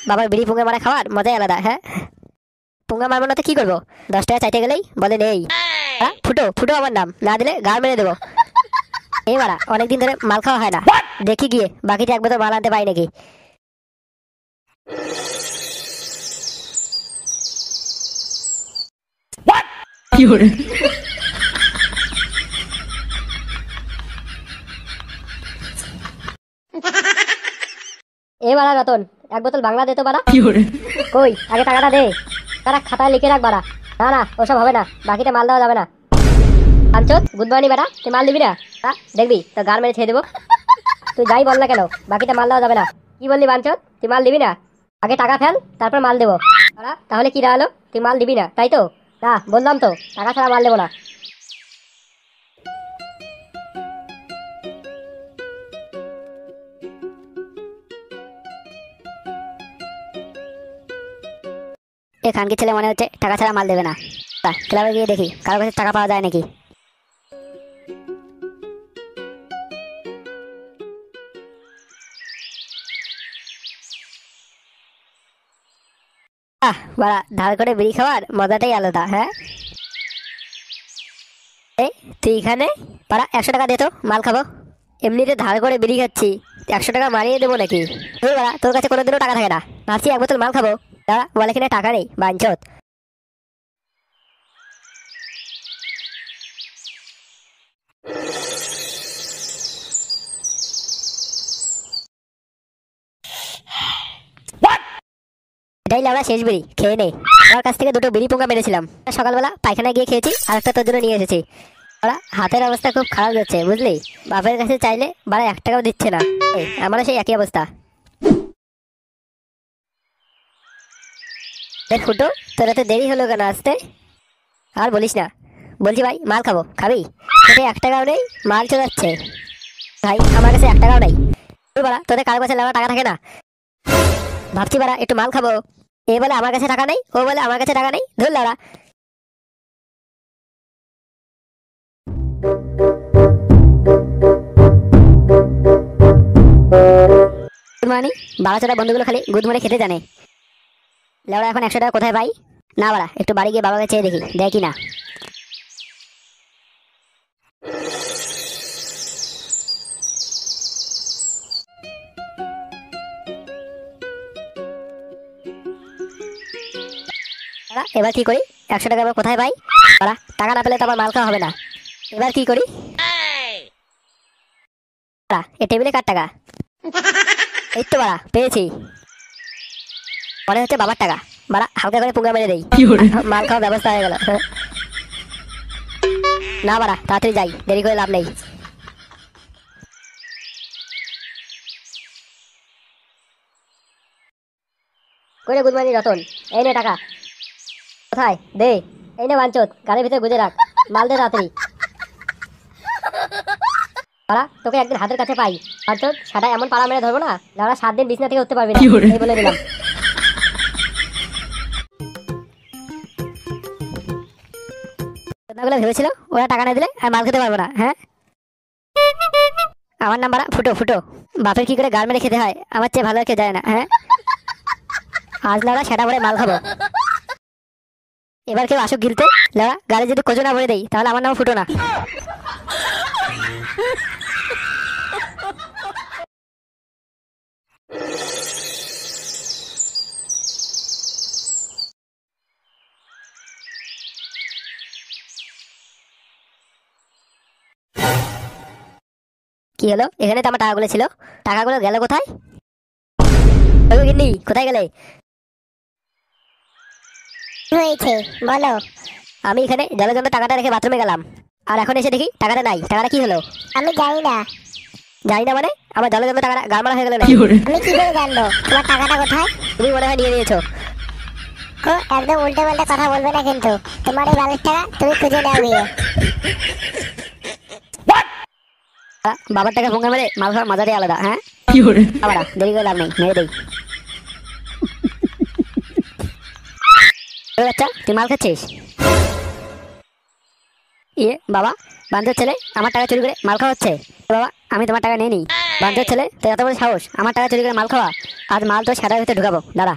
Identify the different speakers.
Speaker 1: বাবার বিড়ি পুঙ্গা মারা খাওয়ার মজাই আলাদা। হ্যাঁ, পুঙ্গা মারবো না তো কি করবো? 10 টাকা চাইতে গেলেই বলে নেই। ফুটো ফুটো আমার নাম, না দিলে গাল মেরে দেবো। এই মারা অনেকদিন ধরে মাল খাওয়া হয় না, দেখি গিয়ে বাকিটা এক বোতল মাল আনতে পারি নাকি। এ বাড়া রতন, এক বোতল বাংলা দে তো বাড়া। কই আগে টাকাটা দে। তারা খাতায় লিখে রাখ বাড়া। না না ওসব হবে না, বাকিটা মাল দেওয়া যাবে না। আঞ্চত গুড মর্নিং বেটা, তুই মাল দিবি না? দেখবি তো গাল মেরে ছেড়ে দেবো। তুই যাই বল না কেন, বাকিটা মাল দেওয়া যাবে না। কি বললি বাঞ্চত, তুই মাল দিবি না? আগে টাকা ফেল, তারপর মাল দেবো। তাহলে কি দাঁড়ালো, তুই মাল দিবি না তাই তো? না বললাম তো টাকা ছাড়া মাল দেবো না। এখানকে ছেলে মনে হচ্ছে টাকা ছাড়া মাল দেবে না। ক্লাবে গিয়ে দেখি কারো কাছে টাকা পাওয়া যায় নাকি। বাড়া ধার করে বিড়ি খাওয়ার মজাটাই আলাদা। হ্যাঁ, তুই এখানে পাড়া 100 টাকা দে তো মাল খাবো। এমনিতে ধার করে বিড়ি খাচ্ছি, 100 টাকা মারিয়ে দেবো নাকি? বাড়া তোর কাছে কোনোদিনও টাকা থাকে না, ভাবছি এক বোতল মাল খাবো, দাঁড়া বলে কিনা টাকা নেই বাঞ্চত। এটাই আমরা শেষ বিড়ি, খেয়ে নে। আমার কাছ থেকে 2টো বিড়ি পোঙ্গা মেরেছিলাম, সকালবেলা পায়খানায় গিয়ে খেয়েছি, আর একটা তোর জন্য নিয়ে এসেছি। ওরা হাতের অবস্থা খুব খারাপ যাচ্ছে বুঝলি, বাপের কাছে চাইলে বাড়া 1 টাকাও দিচ্ছে না। আমারও সেই একই অবস্থা। দেখ ফুটো, তোর এত দেরি হলো কেন আসতে? আর বলিস না, বলছি ভাই মাল খাবো, খাবি? তোদের 1 টাকাও নেই, মাল চলে যাচ্ছে। ভাই আমার কাছে 1 টাকাও নেই। বাড়া তোদের কারো কাছে টাকা থাকে না? ভাবছি বাড়া একটু মাল খাবো, এ বলে আমার কাছে টাকা নেই, ও বলে আমার কাছে টাকা নেই, ধর লাউড়া। মানে বাড়াচোরা বন্ধুগুলো খালি গুদ মরে খেতে জানে। লেওড়া এখন 100 টাকা কোথায় পাই? না বাড়া একটু বাড়ি গিয়ে বাবাকে চেয়ে দেখি, দেয় কি না। এবার কি করি? 100 টাকা এবার কোথায় পাই? বাড়া টাকা না পেলে তো আমার মাল খাওয়া হবে না। এবার কি করি? বাড়া এ টেবিলে কার টাকা? এই তো বাড়া পেয়েছি, মনে হচ্ছে বাবার টাকা। বাড়া হালকা করে পুঙ্গা মেরে দেই, মাল খাওয়ার ব্যবস্থা হয়ে গেল। না বাড়া তাড়াতাড়ি যাই, দেরি করে লাভ নেই। কইরে গুড মর্নিং রতন, এই নে টাকা। কোথায় দে? এই নে বাঞ্চত, গাড়ির ভিতরে গুজে রাখ, মাল দে তাড়াতাড়ি। পাড়া তোকে একদিন হাতের কাছে পাই বাঞ্চত, সেটা এমন পাড়া মেরে ধরবো না, যারা 7 দিন বিছনা থেকে উঠতে পারবি না, এই বলে দিলাম। ভেবেছিল ওরা টাকা না দিলে আর মাল খেতে পারবো না। হ্যাঁ, আমার নাম বাড়া ফুটো ফুটো, বাপের কি করে গাল মেরে খেতে হয় আমার চেয়ে ভালো কে যায় না। হ্যাঁ, আজ লাউড়া সেটা ভরে মাল খাবো। এবার কেউ আসুক গিলতে, লাউড়া গাড়ি যদি কোজো না ভরে দেই তাহলে আমার নাম ফুটো না। কি হলো? এখানে তো আমার টাকাগুলো ছিল, টাকাগুলো গেল কোথায়? গিন্নি কোথায় গেলে?
Speaker 2: হয়েছে বলো।
Speaker 1: আমি এখানে জলের জন্য টাকাটা রেখে বাথরুমে গেলাম, আর এখন এসে দেখি টাকাটা নাই। টাকাটা কি হলো?
Speaker 2: আমি জানি না।
Speaker 1: জানি না মানে? আমার জলের জন্য টাকাটা গাড়মারা হয়ে গেল না?
Speaker 2: আমি কি করে জানবো তোমার টাকাটা কোথায়?
Speaker 1: তুমি মনে হয় নিয়ে নিয়েছো।
Speaker 2: একদম উল্টে পাল্টে কথা বলবে না কিন্তু, তোমার এই বালের টাকা তুমি খুঁজে নাও গিয়ে।
Speaker 1: বাবার টাকা ভঙ্গা মেরে মাল খাওয়ার মজাটাই আলাদা। হ্যাঁ, আবার দেরি করে লাভ নেই, মেরে দেই। বাচ্চা তুই মাল খাচ্ছিস? ইয়ে বাবা, বান্ধব ছেলে আমার টাকা চুরি করে মাল খাওয়া হচ্ছে। বাবা আমি তোমার টাকা নেই নি। বান্ধব ছেলে তো এত বড় সাহস আমার টাকা চুরি করে মাল খাওয়া? আজ মাল তো সেটার ভিতরে ঢুকাবো দাঁড়া।